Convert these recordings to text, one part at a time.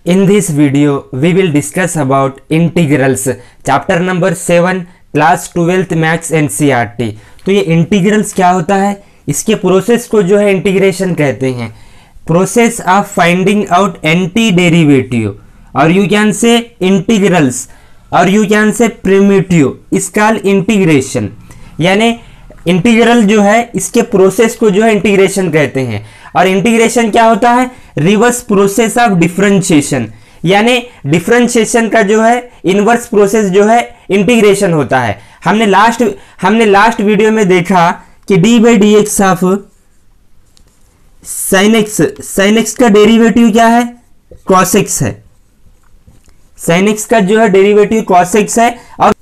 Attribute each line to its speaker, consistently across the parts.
Speaker 1: In this video, we will discuss about integrals, chapter number 7, class 12th maths NCERT। तो ये integrals क्या होता है, इसके प्रोसेस को जो है इंटीग्रेशन कहते हैं। Process of finding out anti derivative और यू कैन से इंटीग्रल्स और यू कैन से प्रिमिटिव इस कॉल इंटीग्रेशन। यानी इंटीग्रल जो है इसके प्रोसेस को जो है इंटीग्रेशन कहते हैं। और इंटीग्रेशन क्या होता है, रिवर्स प्रोसेस ऑफ डिफरेंशिएशन। यानी डिफरेंशिएशन का जो है इनवर्स प्रोसेस जो है इंटीग्रेशन होता है। हमने लास्ट वीडियो में देखा कि d by D x of sine x का डेरिवेटिव क्या है, कॉस एक्स है। साइन एक्स का जो है डेरिवेटिव कॉस एक्स है और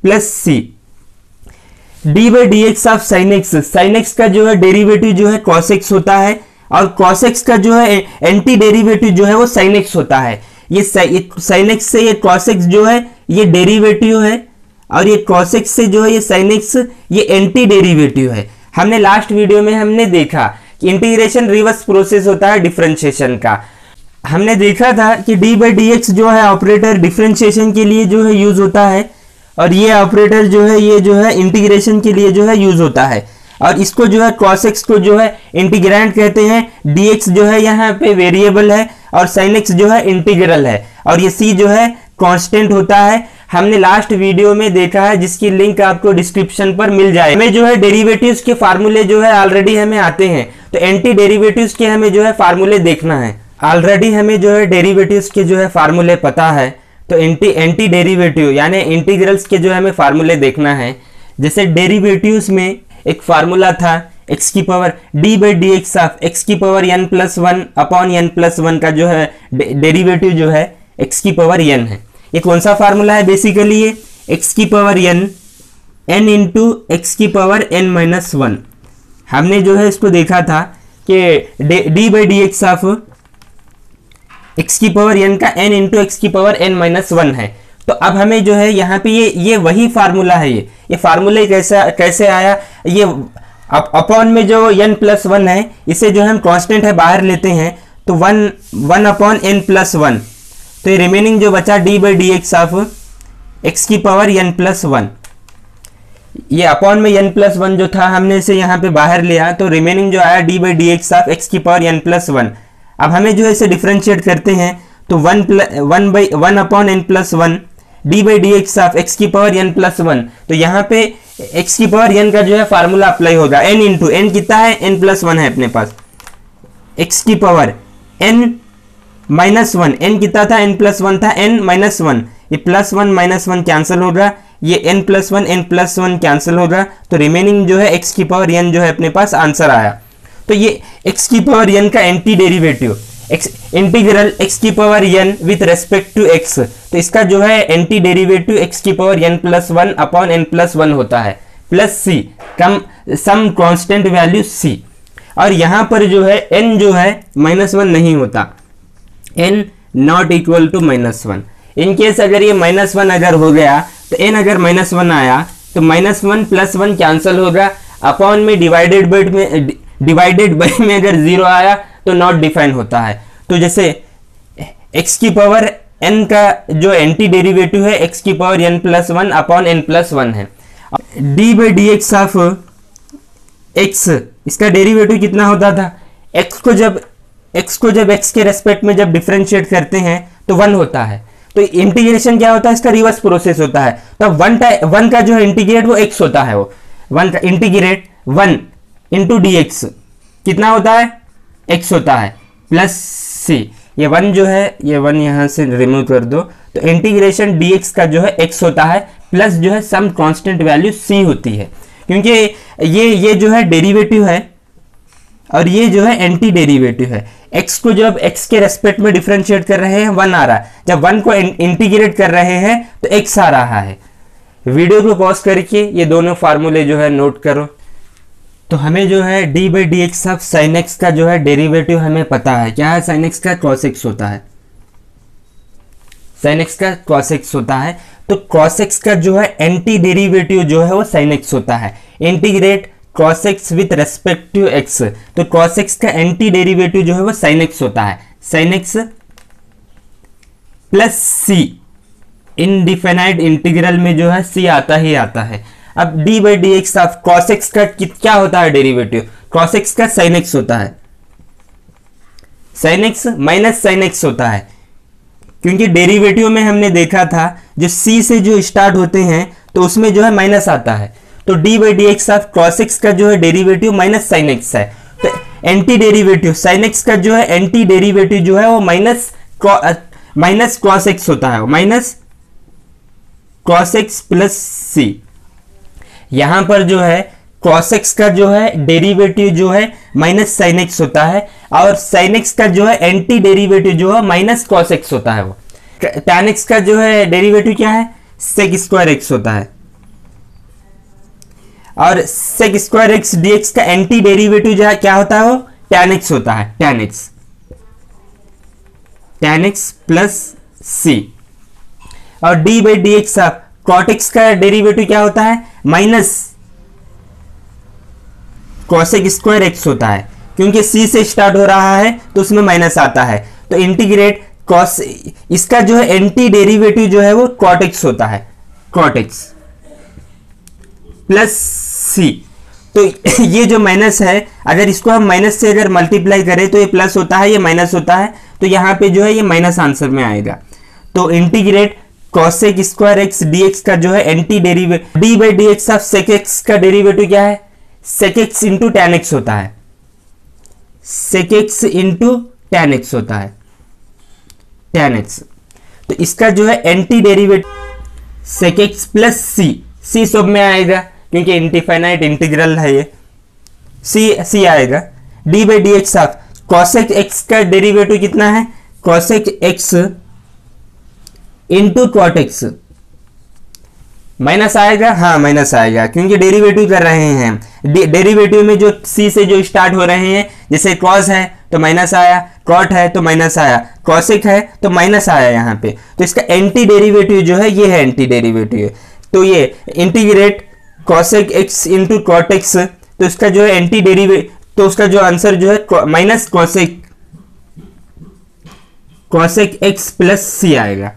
Speaker 1: plus c d by D x of sine x का जो है डेरिवेटिव जो है कॉस एक्स होता है और कॉस एक्स का जो है एंटी डेरिवेटिव जो है वो साइन एक्स होता है। ये साइन एक्स से ये कॉस एक्स जो है ये डेरिवेटिव है और ये कॉस एक्स से जो है ये साइन एक्स ये एंटी डेरिवेटिव है। हमने लास्ट वीडियो में हमने देखा कि इंटीग्रेशन रिवर्स प्रोसेस होता है डिफरेंशिएशन का। हमने देखा था कि डी बाई डी एक्स जो है ऑपरेटर डिफरेंशिएशन के लिए जो है यूज होता है और ये ऑपरेटर जो है ये जो है इंटीग्रेशन के लिए जो है यूज होता है। और इसको जो है cos x को जो है इंटीग्रैंड कहते हैं। dx जो है यहाँ पे वेरिएबल है और sin x जो है इंटीग्रल है और ये c जो है कांस्टेंट होता है। हमने लास्ट वीडियो में देखा है जिसकी लिंक आपको डिस्क्रिप्शन पर मिल जाए। हमें जो है डेरिवेटिव्स के फार्मूले जो है ऑलरेडी हमें आते हैं, तो एंटी डेरिवेटिव्स के हमें जो है फार्मूले देखना है। ऑलरेडी हमें जो है डेरिवेटिव्स के जो है फार्मूले पता है, तो एंटी डेरिवेटिव यानी इंटीग्रल्स के जो है हमें फार्मूले देखना है। जैसे डेरिवेटिव्स में एक फार्मूला था x की power D by D x of x की power n plus one upon n plus one का जो है डेरिवेटिव जो है x की पावर n है। ये कौन सा फार्मूला है, बेसिकली ये x की पावर n इंटू एक्स की पावर n माइनस वन। हमने जो है इसको देखा था कि d by D x of x की पावर n का n इंटू एक्स की पावर n माइनस वन है। तो अब हमें जो है यहाँ पे ये वही फार्मूला है। ये फार्मूले कैसे आया, ये अपॉन में जो n प्लस वन है इसे जो हम कांस्टेंट है बाहर लेते हैं तो one upon n plus one, तो ये रिमेनिंग जो बचा D by D x of x की पावर n प्लस वन। ये अपॉन में n प्लस वन जो था हमने इसे यहाँ पे बाहर लिया तो रिमेनिंग जो आया D by D x of x की पावर n प्लस वन। अब हमें जो है इसे डिफ्रेंशिएट करते हैं तो one upon n plus one D by D x of x की पावर n प्लस वन। तो यहाँ पे x की पावर n का जो है फार्मूला अप्लाई होगा, n इंटू n कितना है, n प्लस वन है अपने पास, x की power n minus one, n कितना था, n प्लस वन था, n माइनस वन, ये plus one minus one cancel होगा, ये n प्लस वन कैंसिल होगा, तो रिमेनिंग जो है x की पावर n जो है अपने पास आंसर आया। तो ये x की पावर n का एंटी डेरिवेटिव इंटीग्रल x की power n with respect to x, तो इसका जो है एंटी डेरिवेटिव x की power n plus one upon n plus one होता है, plus c some constant value c। और यहाँ पर जो है n जो है माइनस वन नहीं होता, n not equal to minus one. In case अगर ये माइनस वन अगर हो गया तो n अगर माइनस वन आया तो minus one plus one cancel होगा, अपॉन में डिवाइडेड बाई में अगर जीरो आया तो नॉट डिफाइन होता है। तो जैसे x की पावर n का जो एंटी डेरिवेटिव है x की power n plus one upon n plus one है। D by D x of x, इसका डेरिवेटिव कितना होता था, x को जब x के रेस्पेक्ट में जब डिफरेंशिएट करते हैं तो वन होता है। तो इंटीग्रेशन क्या होता है, इसका रिवर्स प्रोसेस होता है। तो वन का जो है इंटीग्रेट वो x होता है, वो वन का integrate one into d x कितना होता है, x होता है, प्लस c। ये वन जो है ये वन यहाँ से रिमूव कर दो, तो इंटीग्रेशन dx का जो है x होता है, प्लस जो है सम कांस्टेंट वैल्यू c होती है। क्योंकि ये जो है डेरिवेटिव है और ये जो है एंटी डेरिवेटिव है। x को जब x के रेस्पेक्ट में डिफरेंशिएट कर रहे हैं वन आ रहा है, जब वन को इंटीग्रेट कर रहे हैं तो x आ रहा है। वीडियो को पॉज करके ये दोनों फार्मूले जो है नोट करो। तो हमें जो है d by D x of sine x का जो है डेरिवेटिव हमें पता है, क्या है, साइन एक्स का कॉस एक्स होता है, साइन एक्स का कॉस एक्स होता है। तो कॉस एक्स का जो है एंटी डेरिवेटिव जो है वो साइन एक्स होता है। Integrate cos x with respect to x, तो cos x का एंटी डेरिवेटिव जो है वो sin x होता है। sin x plus c, indefinite integral में जो है सी आता ही आता है। अब d by D x of cos x का क्या होता है डेरिवेटिव, कॉस एक्स का साइन एक्स होता है, sine x minus sine x होता है, क्योंकि डेरिवेटिव में हमने देखा था जो सी से जो स्टार्ट होते हैं तो उसमें जो है माइनस आता है, तो D by D x of cos x का जो है डेरिवेटिव माइनस साइन एक्स है, तो एंटी डेरिवेटिव साइन एक्स का जो है एंटी डेरिवेटिव जो है वो माइनस कॉस एक्स होता है, माइनस कॉस एक्स प्लस सी। यहां पर जो है कॉस एक्स का जो है डेरिवेटिव जो है माइनस साइन एक्स होता है, और साइन एक्स का जो है एंटी डेरिवेटिव जो है माइनस कॉस एक्स होता है। वो टैन एक्स का जो है डेरिवेटिव क्या है, सेक स्क्वायर एक्स होता है, और सेक स्क्वायर एक्स डीएक्स का एंटी डेरिवेटिव जो है क्या होता है, वो टैन एक्स होता है, टैन एक्स प्लस सी। और d by D x of cot x का डेरिवेटिव क्या होता है, माइनस कॉसेक स्क्वायर एक्स होता है, क्योंकि सी से स्टार्ट हो रहा है तो उसमें माइनस आता है, तो इंटीग्रेट कॉस, इसका जो है एंटी डेरिवेटिव जो है वो कॉट एक्स होता है, कॉट एक्स प्लस सी। तो ये जो माइनस है, अगर इसको हम माइनस से अगर मल्टीप्लाई करें तो ये प्लस होता है, ये माइनस होता है, तो यहां पे जो है ये माइनस आंसर में आएगा। तो integrate cosec square x dx का जो है anti derivative, d by D x of sec x का डेरिवेटिव क्या है, sec x into tan x होता है, sec x into tan x होता है, टैन एक्स। तो इसका जो है anti derivative sec x plus c, c सब में आएगा क्योंकि इनडिफिनाइट इंटीग्रल है ये, सी आएगा। D by D x of cosec X का डेरिवेटिव कितना है, cosec x into cot X, minus आएगा, हाँ माइनस आएगा क्योंकि डेरिवेटिव कर रहे हैं। डेरिवेटिव में जो सी से जो स्टार्ट हो रहे हैं, जैसे कॉस है तो माइनस आया, कॉट है तो माइनस आया, कॉसेक है तो माइनस आया यहाँ पे, तो इसका एंटी डेरिवेटिव जो है ये है एंटी डेरिवेटिव। तो ये integrate cosec x into cot x, तो इसका जो है एंटी डेरिवेटिव, तो उसका जो आंसर जो है माइनस कॉसेक एक्स प्लस सी आएगा।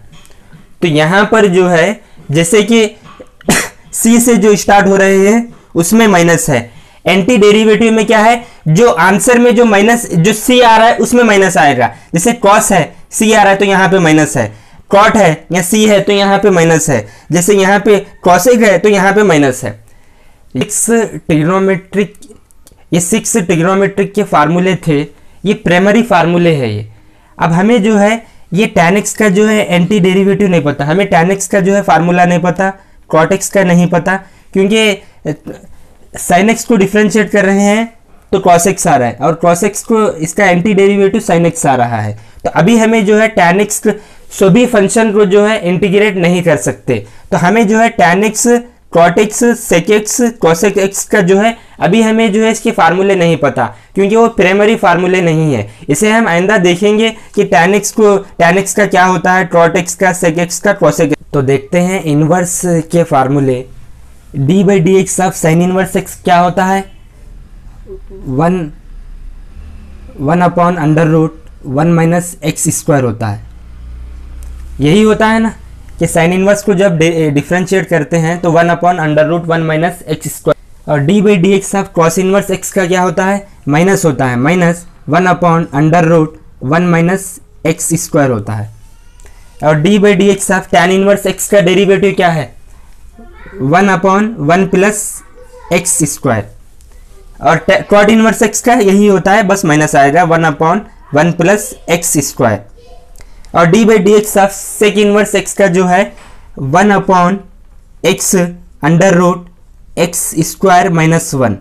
Speaker 1: तो यहां पर जो है जैसे कि सी से जो स्टार्ट हो रहे हैं उसमें माइनस है, एंटी डेरिवेटिव में क्या है, जो आंसर में जो माइनस जो सी आ रहा है उसमें माइनस आएगा। जैसे कॉस है, सी आ रहा है तो यहाँ पे माइनस है, कॉट है या सी है तो यहाँ पे माइनस है, जैसे यहाँ पे कॉसेक है तो यहाँ पे माइनस है। ये 6 ट्रिग्नोमेट्रिक के फार्मूले थे, ये प्राइमरी फार्मूले है ये। अब हमें जो है ये tan x का जो है एंटी डेरिवेटिव नहीं पता, हमें tan x का जो है फार्मूला नहीं पता, cot x का नहीं पता, क्योंकि sin x को डिफरेंशिएट कर रहे हैं तो cos x आ रहा है, और cos x को इसका एंटी डेरिवेटिव sin x आ रहा है। तो अभी हमें जो है tan x सभी फंक्शन को जो है इंटीग्रेट नहीं कर सकते, तो हमें जो है tan x, cot x, sec x, cosec x का जो है अभी हमें जो है इसके फार्मूले नहीं पता, क्योंकि वो प्राइमरी फार्मूले नहीं है। इसे हम आइंदा देखेंगे कि tan x का क्या होता है, cot x का, sec x का, cosec। तो देखते हैं इनवर्स के फार्मूले। d by D x of sine inverse x क्या होता है, 1 upon under root 1 minus x square होता है। यही होता है ना कि साइन इनवर्स को जब डिफरेंशिएट करते हैं तो 1 upon under root 1 minus x square. और d by D x of cos inverse x का क्या होता है, माइनस होता है, minus 1 upon under root 1 minus x square होता है। और d by D x of tan inverse x का डेरिवेटिव क्या है, 1 अपॉन 1 प्लस एक्स स्क्वायर। और कॉट इनवर्स एक्स का यही होता है, बस माइनस आएगा, 1 अपॉन 1 प्लस एक्स स्क्वायर। और d by D x of sec inverse x का जो है 1 upon x under root x square minus 1।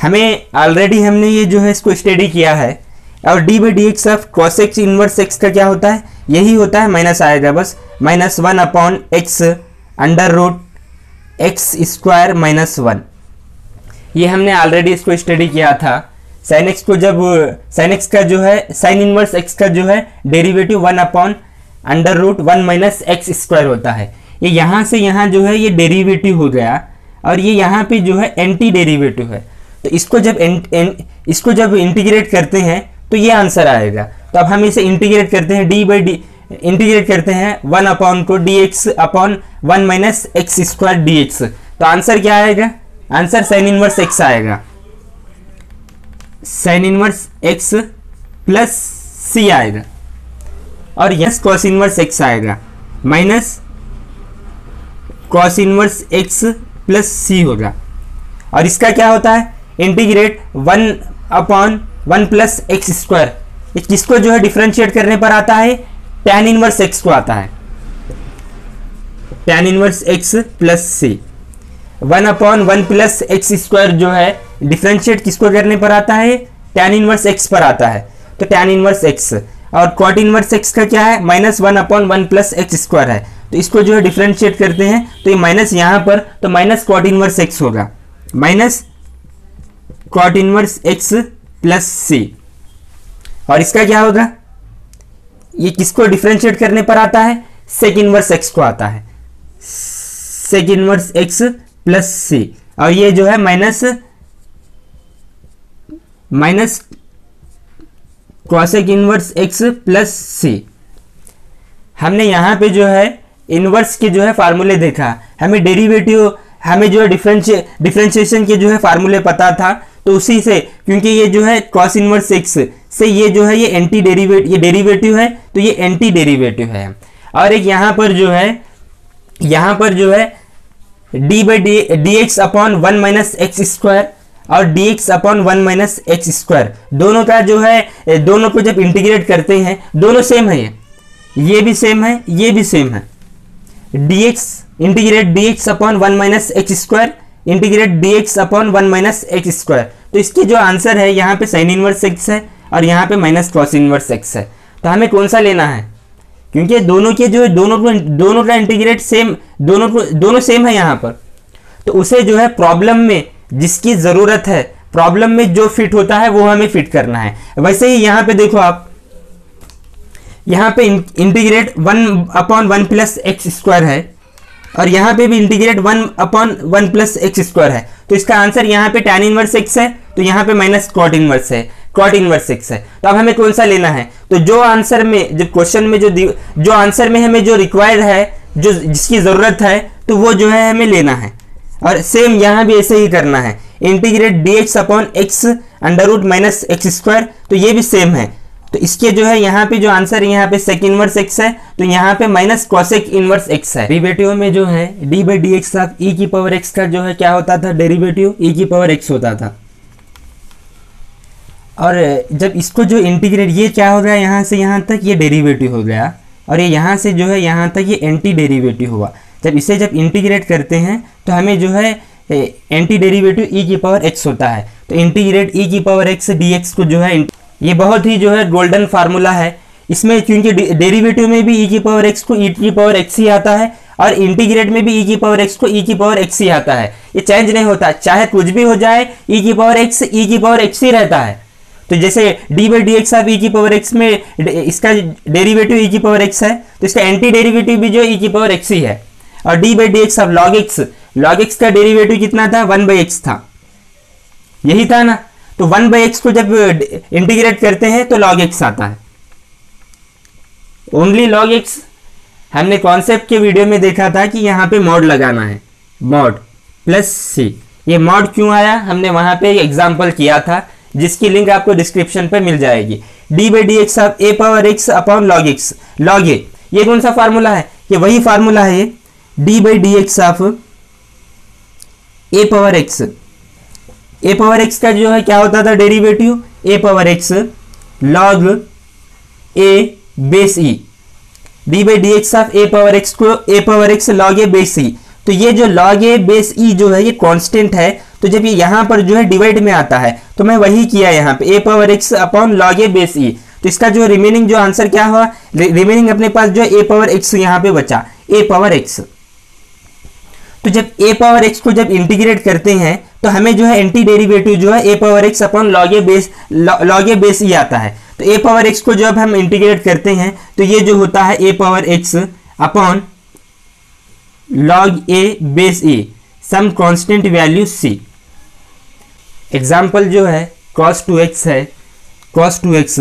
Speaker 1: हमने ये जो है इसको स्टडी किया है। और d by D x of cosec inverse x का क्या होता है, यही होता है, माइनस आएगा बस, minus 1 upon x under root x square minus 1। ये हमने ऑलरेडी इसको स्टडी किया था। साइन एक्स को जब साइन एक्स का जो है साइन इनवर्स एक्स का जो है derivative 1 upon under root 1 minus x square होता है। ये यहाँ से यहाँ जो है ये डेरिवेटिव हो गया, और ये यहाँ पे जो है एंटी डेरिवेटिव है। तो इसको जब इंटीग्रेट करते हैं तो ये आंसर आएगा। तो अब हम इसे इंटीग्रेट करते हैं, डी इंटीग्रेट करते हैं 1 अपॉन को dx upon 1 minus x square dx, तो आंसर क्या आएगा? आंसर साइन इनवर्स x आएगा, sign inverse x plus c आएगा, और यस कॉस इनवर्स x आएगा minus cos inverse x plus c होगा। और इसका क्या होता है? Integrate 1 upon 1 plus x square, किसको जो है डिफरेंशिएट करने पर आता है? tan इनवर्स x को आता है, tan inverse x plus c। 1 upon 1 plus x square जो है डिफरेंशिएट किसको करने पर आता है? tan इनवर्स x पर आता है, तो tan इनवर्स x। और cot इनवर्स x का क्या है? Minus 1 upon 1 plus x square है, तो इसको जो है डिफरेंशिएट करते हैं तो ये माइनस यहाँ पर, तो माइनस cot इनवर्स x होगा, minus cot inverse x plus c। और इसका क्या होगा? ये किसको डिफरेंशिएट करने पर आता है? सेक इनवर्स x को आता है, sec inverse x plus c। और ये जो है minus cosec inverse x plus c। हमने यहाँ पे जो है इनवर्स के जो है फार्मूले देखा, हमें डेरिवेटिव, हमें जो है डिफरेंशिएशन के जो है फार्मूले पता था, तो उसी से, क्योंकि ये जो है कॉस इनवर्स x से ये जो है ये एंटी डेरिवेटिव, ये डेरिवेटिव है तो ये एंटी डेरिवेटिव है। और एक यहाँ पर जो है d by D x upon 1 minus x square और dx upon 1 minus x square, दोनों का जो है, दोनों को जब इंटीग्रेट करते हैं दोनों सेम है, ये भी सेम है, ये भी सेम है। dx integrate dx upon 1 minus x square integrate dx upon 1 minus x square, तो इसकी जो आंसर है यहाँ पे साइन इनवर्स x है और यहाँ पे माइनस कॉस इनवर्स x है। तो हमें कौन सा लेना है? क्योंकि दोनों के जो है दोनों का इंटीग्रेट सेम, दोनों सेम है यहाँ पर, तो उसे जो है प्रॉब्लम में जिसकी जरूरत है, प्रॉब्लम में जो फिट होता है वो हमें फिट करना है। वैसे ही यहाँ पे देखो आप, यहाँ पे integrate 1 upon 1 plus x square है और यहाँ पे भी integrate 1 upon 1 plus x square है, तो इसका आंसर यहाँ पे tan इनवर्स x है, तो यहाँ पे माइनस cot इनवर्स है, cot इनवर्स x है। तो अब हमें कौन सा लेना है? तो जो आंसर में, जो क्वेश्चन में जो आंसर में हमें जो रिक्वायर्ड है, जो जिसकी जरूरत है, तो वो जो है हमें लेना है। और सेम यहाँ भी ऐसे ही करना है, integrate dx upon x under root minus x square, तो ये भी सेम है। तो इसके जो है यहाँ पे जो आंसर है, यहाँ पे सेक इनवर्स x है, तो यहाँ पे माइनस कॉसेक इनवर्स x है। डेरिवेटिव में जो है d by D x of e की पावर x का जो है क्या होता था? डेरिवेटिव e की पावर x होता था। और जब इसको जो इंटीग्रेट, ये क्या हो गया, यहाँ से यहाँ तक ये डेरिवेटिव हो गया, और ये यहाँ से जो है यहाँ तक ये एंटी डेरिवेटिव हुआ। जब इंटीग्रेट करते हैं तो हमें जो है एंटी डेरिवेटिव e की पावर x होता है। तो इंटीग्रेट e की पावर x dx को जो है, ये बहुत ही जो है गोल्डन फार्मूला है इसमें, क्योंकि डेरिवेटिव में भी e की पावर x को e की पावर x ही आता है और इंटीग्रेट में भी e की पावर x को e की पावर x ही आता है, ये चेंज नहीं होता, चाहे कुछ भी हो जाए e की पावर x ही रहता है। तो जैसे d by D x of e की पावर x में इसका डेरिवेटिव e की पावर x है, तो इसका एंटी डेरिवेटिव भी जो e की पावर x ही है। और d by D x of log x का डेरिवेटिव कितना था? 1 बाई एक्स था, यही था ना। तो 1 बाई एक्स को जब इंटीग्रेट करते हैं तो log x आता है, ओनली log x। हमने कॉन्सेप्ट के वीडियो में देखा था कि यहाँ पे मॉड लगाना है, मॉड प्लस सी। ये मॉड क्यों आया, हमने वहां पे एग्जाम्पल किया था, जिसकी लिंक आपको डिस्क्रिप्शन पे मिल जाएगी। D by D x of a power x upon log x, log a, ये कौन सा फार्मूला है? ये वही फार्मूला है, ये D by D x of a power x। A power x का जो है क्या होता था derivative? A power x log a base E, D by D x of a power x को ए power x log a base ई। तो ये जो लॉग ए बेस ई जो है ये कांस्टेंट है, तो जब ये यहाँ पर जो है डिवाइड में आता है तो मैं वही किया यहाँ पे, ए power x upon log a base ई। तो इसका जो रिमेनिंग जो आंसर क्या हुआ, रिमेनिंग अपने पास जो ए पावर x यहाँ पे बचा, ए पावर x। तो जब ए पावर x को जब इंटीग्रेट करते हैं तो हमें जो है एंटी डेरिवेटिव जो है a power x upon log a base ई आता है। तो ए पावर x को जब हम इंटीग्रेट करते हैं तो ये जो होता है a power x upon log a base e, some constant value c। Example जो है cos 2x है, cos 2x,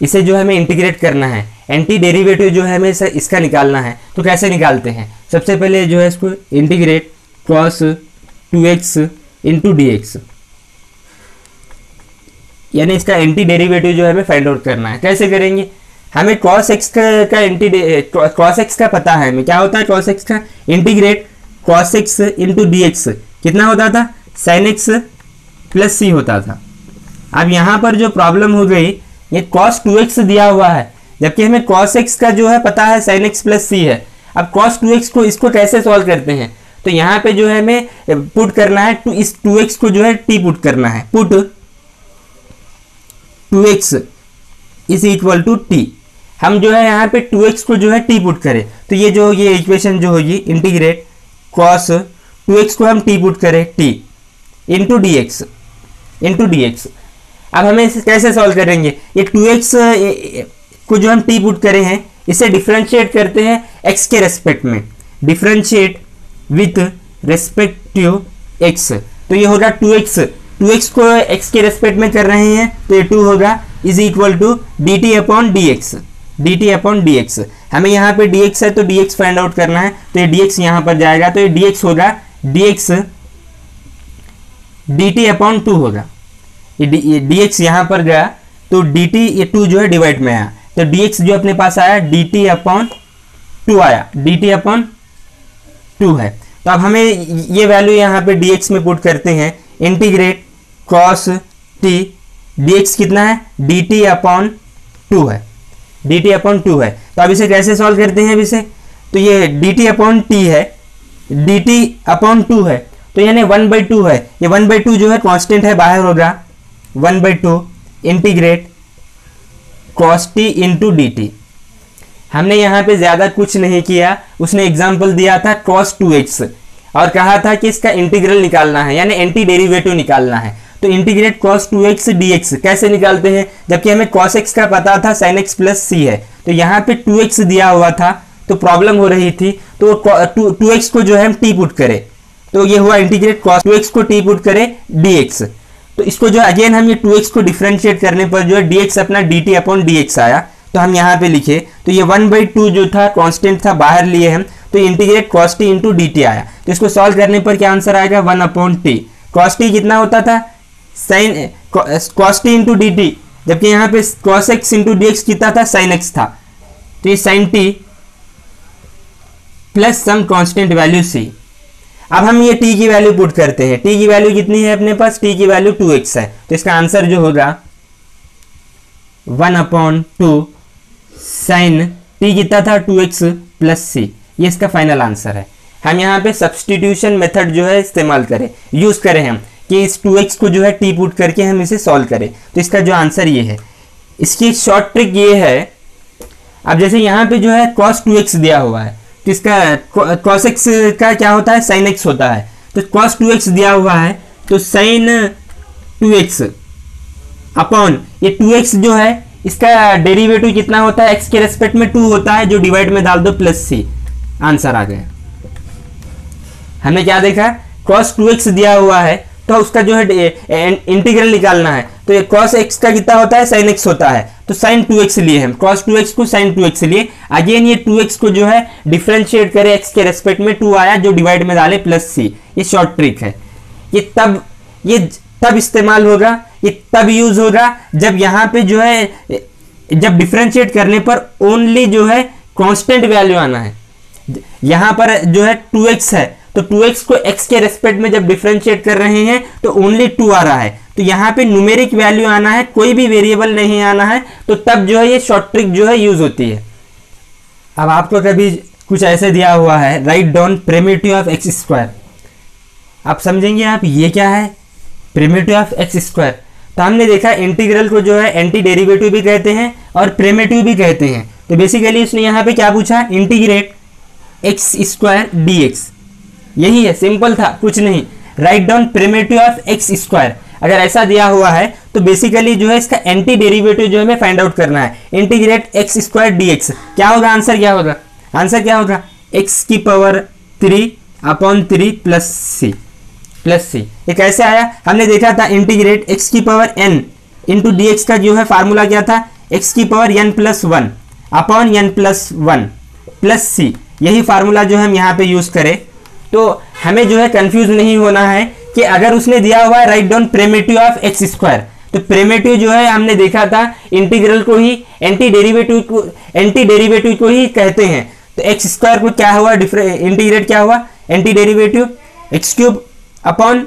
Speaker 1: इसे जो हमें इंटीग्रेट करना है, एंटी डेरिवेटिव जो है हमें इसका निकालना है। तो कैसे निकालते हैं, सबसे पहले जो है इसको integrate cos 2x into d x, यानी इसका एंटी डेरिवेटिव जो है हमें फाइंड आउट करना है। कैसे करेंगे, हमें cos x का cos x का पता है हमें, क्या होता है cos x का, integrate cos x into d x कितना होता था, sin x प्लस c होता था। अब यहाँ पर जो प्रॉब्लम हो गई, ये cos 2x दिया हुआ है जबकि हमें cos x का जो है पता है sin x प्लस c है। अब cos 2x को इसको कैसे सॉल्व करते हैं, तो यहाँ पे जो है हमें पुट करना है इस 2x को जो है t पुट करना है, put 2x is equal to t। हम जो है यहाँ पे 2x को जो है t पुट करें तो ये इक्वेशन जो होगी इंटीग्रेट cos 2x को हम t पुट करें t इंटू डी एक्स। अब हम इसे कैसे सॉल्व करेंगे, ये 2x को जो हम t पुट करे हैं इसे डिफरेंशिएट करते हैं x के रेस्पेक्ट में, differentiate with respect to x। तो ये होगा 2x को x के रेस्पेक्ट में कर रहे हैं तो ये 2 होगा is equal to dt upon d x. हमें यहाँ पे dx है तो dx फाइंड आउट करना है, तो ये dx यहाँ पर जाएगा तो ये dx होगा dx dt अपॉन 2 होगा। ये dx यहाँ पर गया तो dt, ये 2 जो है डिवाइड में आया तो dx जो अपने पास आया dt अपॉन 2 आया, dt अपॉन 2 है। तो अब हमें ये वैल्यू यहाँ पे dx में पुट करते हैं, इंटीग्रेट cos t, dx कितना है dt अपॉन 2 है, dt अपॉन 2 है। तो अब इसे कैसे सॉल्व करते हैं, अब इसे तो ये dt अपॉन t है, dt अपॉन 2 है तो यानी 1/2 है, ये 1/2 जो है कांस्टेंट है बाहर होगा, 1/2 integrate cos t into dt। हमने यहाँ पे ज्यादा कुछ नहीं किया, उसने एग्जाम्पल दिया था cos 2x और कहा था कि इसका इंटीग्रल निकालना है यानी एंटी डेरिवेटिव निकालना है। तो इंटीग्रेट cos 2x dx कैसे निकालते हैं, जबकि हमें cos x का पता था sin x प्लस c है, तो यहाँ पे 2x दिया हुआ था तो प्रॉब्लम हो रही थी, तो 2x को जो है हम t पुट करें तो ये हुआ इंटीग्रेट cos 2x को t पुट करें dx। तो इसको जो अगेन हम ये 2x को डिफरेंशिएट करने पर जो है dx अपना dt अपॉन dx आया, तो हम यहाँ पे लिखे तो ये 1/2 जो था कांस्टेंट था बाहर लिए हम, तो integrate cos t into dt आया। तो इसको सॉल्व करने पर क्या आंसर आएगा, 1 अपॉन t। cos t कितना होता था, sin cos t into dt, जबकि यहाँ पे cos x इंटू dx कितना था, sin x था, तो ये sin t plus some constant value c। अब हम ये t की वैल्यू पुट करते हैं, t की वैल्यू कितनी है अपने पास, t की वैल्यू 2x है, तो इसका आंसर जो होगा 1 अपॉन 2 साइन t कितना था 2x प्लस c, ये इसका फाइनल आंसर है। हम यहाँ पे सब्सटीट्यूशन मेथड जो है इस्तेमाल करें, यूज करें हम कि इस 2x को जो है t पुट करके हम इसे सॉल्व करें, तो इसका जो आंसर ये है। इसकी शॉर्ट ट्रिक ये है, अब जैसे यहाँ पे जो है cos 2x दिया हुआ है तो इसका cos x का क्या होता है, sin x होता है, तो cos 2x दिया हुआ है तो sin 2x अपॉन ये 2x जो है इसका डेरिवेटिव कितना होता है, x के रेस्पेक्ट में 2 होता है, जो डिवाइड में डाल दो प्लस c, आंसर आ गया। हमने क्या देखा, cos 2x दिया हुआ है तो उसका जो है इंटीग्रल निकालना है, तो ये cos x का कितना होता है, sin x होता है, तो sin 2x लिए हम, cos 2x को sin 2x लिए। अगेन ये 2x को जो है डिफरेंशिएट करें x के रेस्पेक्ट में 2 आया जो डिवाइड में डाले प्लस c, ये शॉर्ट ट्रिक है। ये तब इस्तेमाल होगा, ये तब यूज होगा जब यहाँ पे जो है जब डिफरेंशिएट करने पर ओनली जो है कांस्टेंट वैल्यू आना है। यहाँ पर जो है 2x है तो 2x को x के रेस्पेक्ट में जब डिफरेंशिएट कर रहे हैं तो ओनली 2 आ रहा है, तो यहाँ पे न्यूमेरिक वैल्यू आना है, कोई भी वेरिएबल नहीं आना है, तो तब जो है ये शॉर्ट ट्रिक जो है यूज होती है। अब आपको कभी कुछ ऐसे दिया हुआ है, write down primitive of x square, आप समझेंगे आप ये क्या है, प्रिमिटिव ऑफ एक्स स्क्वायर। तो हमने देखा इंटीग्रल को जो है एंटी डेरिवेटिव भी कहते हैं और प्रिमिटिव भी कहते हैं, तो बेसिकली उसने यहाँ पे क्या पूछा, integrate x square D x, यही है, सिंपल था, कुछ नहीं। Write down primitive of x square, अगर ऐसा दिया हुआ है तो बेसिकली जो है इसका एंटी डेरिवेटिव जो है हमें फाइंड आउट करना है, integrate x square D x. क्या होगा आंसर, क्या होगा आंसर, क्या होगा एक्स की पावर 3 अपॉन 3 प्लस सी। ये कैसे आया, हमने देखा था इंटीग्रेट एक्स की power n into d x का जो है फार्मूला क्या था, एक्स की power n plus 1। Upon n plus 1 plus c, यही फार्मूला जो हम यहाँ पे यूज करें तो हमें जो है कंफ्यूज नहीं होना है कि अगर उसने दिया हुआ है write down primitive of x square, तो प्रिमिटिव जो है हमने देखा था इंटीग्रल को ही एंटी डेरिवेटिव को ही कहते हैं। तो एक्स स्क्वायर को क्या हुआ, इंटीग्रेट क्या हुआ, antiderivative x cube upon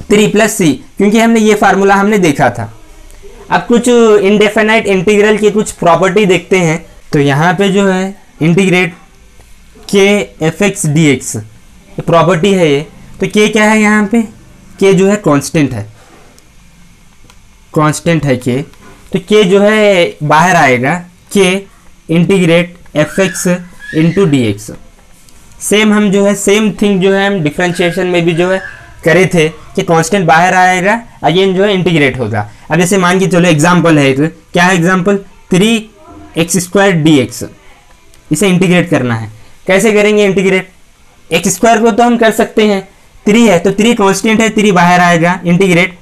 Speaker 1: 3 plus c, क्योंकि हमने ये फार्मूला हमने देखा था। अब कुछ इनडेफिनाइट इंटीग्रल की कुछ प्रॉपर्टी देखते हैं। तो यहाँ पे जो है इंटीग्रेट के F x d x property है ये। तो के क्या है यहाँ पे, के जो है कांस्टेंट है, कांस्टेंट है के। तो के जो है बाहर आएगा, के integrate F x into d x. Same हम जो है सेम थिंग जो है हम डिफ्रेंशिएशन में भी जो है करे थे कि कांस्टेंट बाहर आएगा, अगेन जो है इंटीग्रेट होगा। अब जैसे मान के चलो एग्जांपल है, तो क्या है एग्जांपल, 3x² dx, इसे इंटीग्रेट करना है। कैसे करेंगे इंटीग्रेट, एक्स स्क्वायर को तो हम कर सकते हैं, 3 है तो 3 कांस्टेंट है, 3 बाहर आएगा, integrate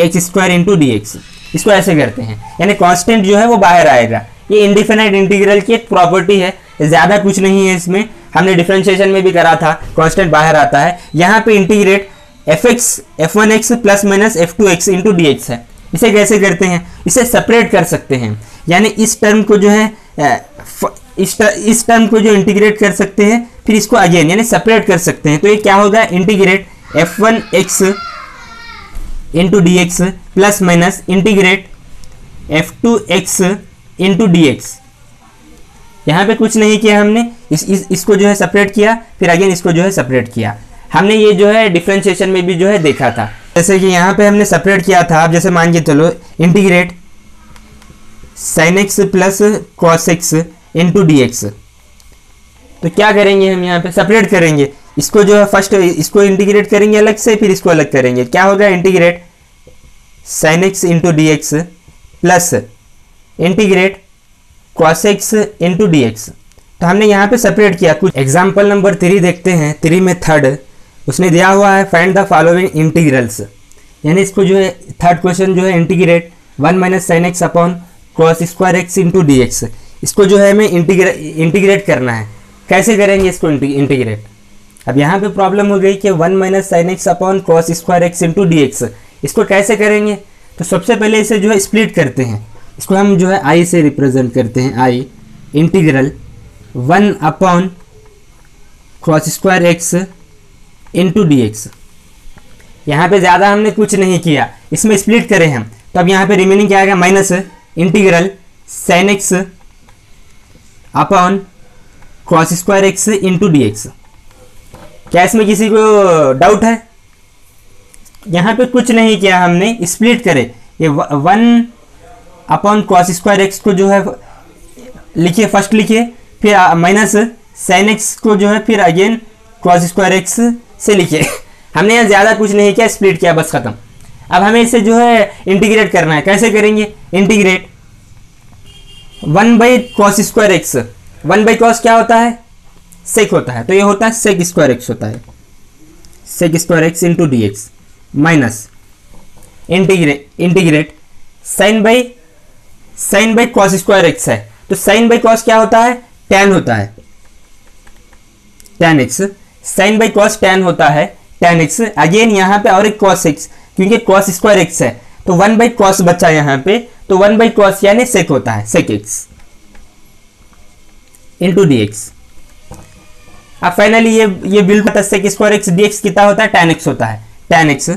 Speaker 1: x² into d x. इसको ऐसे करते हैं, यानी कांस्टेंट जो है वो बाहर आएगा। ये इंडिफिनाइट इंटीग्रल की एक प्रॉपर्टी है, ज़्यादा कुछ नहीं है इसमें, हमने डिफरेंशिएशन में भी करा था, कांस्टेंट बाहर आता है। यहाँ पे integrate f1x plus minus f2x into d x है। इसे कैसे करते हैं, इसे सेपरेट कर सकते हैं, यानी इस टर्म को जो है इस टर्म को जो इंटीग्रेट कर सकते हैं, फिर इसको अगेन यानी सेपरेट कर सकते हैं। तो ये क्या होगा, integrate f1x into d x plus minus integrate f2x into d x. यहाँ पे कुछ नहीं किया हमने, इसको जो है सेपरेट किया, फिर अगेन इसको जो है सेपरेट किया। हमने ये जो है डिफरेंशिएशन में भी जो है देखा था, जैसे कि यहाँ पे हमने सेपरेट किया था। अब जैसे मान के चलो integrate sin x plus cos x into d x. तो क्या करेंगे हम यहाँ पे सेपरेट करेंगे, इसको जो है फर्स्ट इसको इंटीग्रेट करेंगे अलग से, फिर इसको अलग करेंगे। क्या होगा, integrate sin x into d x plus integrate cos x into d x. तो हमने यहाँ पे सेपरेट किया। कुछ एग्जाम्पल नंबर 3 देखते हैं, 3 में थर्ड उसने दिया हुआ है फाइंड द फॉलोइंग इंटीग्रल्स, यानी इसको जो है थर्ड क्वेश्चन जो है integrate 1 minus sine x upon cos square x into d x. इसको जो है हमें इंटीग्रेट करना है। कैसे करेंगे इसको इंटीग्रेट, अब यहाँ पे प्रॉब्लम हो गई कि 1 minus sine x upon cos square x into d x. इसको कैसे करेंगे, तो सबसे पहले इसे जो है स्प्लिट करते हैं, इसको हम जो है आई से रिप्रेजेंट करते हैं, I integral 1 upon cos square x into d x. यहाँ पे ज़्यादा हमने कुछ नहीं किया, इसमें स्प्लिट करें हम, तो अब यहाँ पे रिमेनिंग क्या आएगा, minus integral sine x upon cos square x into d x. क्या इसमें किसी को डाउट है, यहाँ पे कुछ नहीं किया हमने, स्प्लिट करें, ये 1 अपॉन कॉस स्क्वायर एक्स को जो है लिखिए, फर्स्ट लिखिए, फिर माइनस साइन एक्स को जो है फिर अगेन कॉस स्क्वायर एक्स से लिखिए। हमने यहाँ ज़्यादा कुछ नहीं किया, स्प्लिट किया, बस खत्म। अब हमें इसे जो है इंटीग्रेट करना है। कैसे करेंगे, integrate 1 by cos square x, 1 by cos क्या होता है, सेक होता है, तो ये होता है सेक स्क्वायर एक्स होता है, sec square x into d x minus integrate sine by cos square x है, तो साइन बाई कॉस क्या होता है, टैन होता है, tan x, sine by cos tan होता है, टैन एक्स। अगेन यहाँ पे और एक कॉस एक्स, क्योंकि कॉस स्क्वायर एक्स है, तो 1 बाई कॉस बचा यहाँ पे, तो 1 बाई कॉस यानी सेक होता है, sec x into d x. अब फाइनली ये बिल्कुल sec square x d x कितना होता है, टैन एक्स होता है, टैन एक्स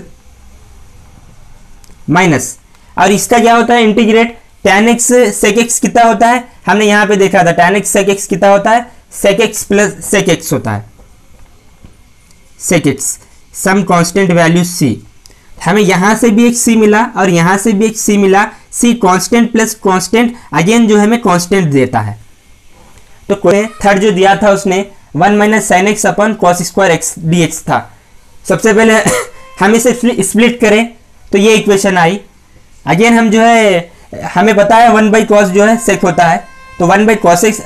Speaker 1: माइनस, और इसका क्या होता है, integrate tan x sec x कितना होता है, हमने यहाँ पे देखा था, टैन एक्स सेक एक्स कितना होता है, sec x plus sec x होता है, sec x some constant value c. हमें यहाँ से भी एक सी मिला और यहाँ से भी एक सी मिला, सी कांस्टेंट प्लस कांस्टेंट अगेन जो हमें कांस्टेंट देता है। तो थर्ड जो दिया था उसने 1 minus sine x upon cos square x d x था। सबसे पहले हम इसे स्प्लिट करें तो ये इक्वेशन आई। अगेन हम जो है हमें पता है 1 बाई कॉस जो है सेक होता है, तो 1 by cos x,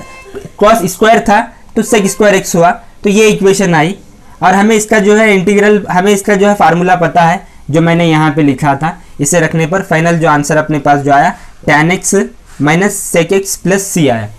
Speaker 1: cos square था तो सेक स्क्वायर एक्स हुआ, तो ये इक्वेशन आई। और हमें इसका जो है इंटीग्रल, हमें इसका जो है फार्मूला पता है जो मैंने यहाँ पे लिखा था। इसे रखने पर फाइनल जो आंसर अपने पास जो आया tan x minus sec x plus c आया।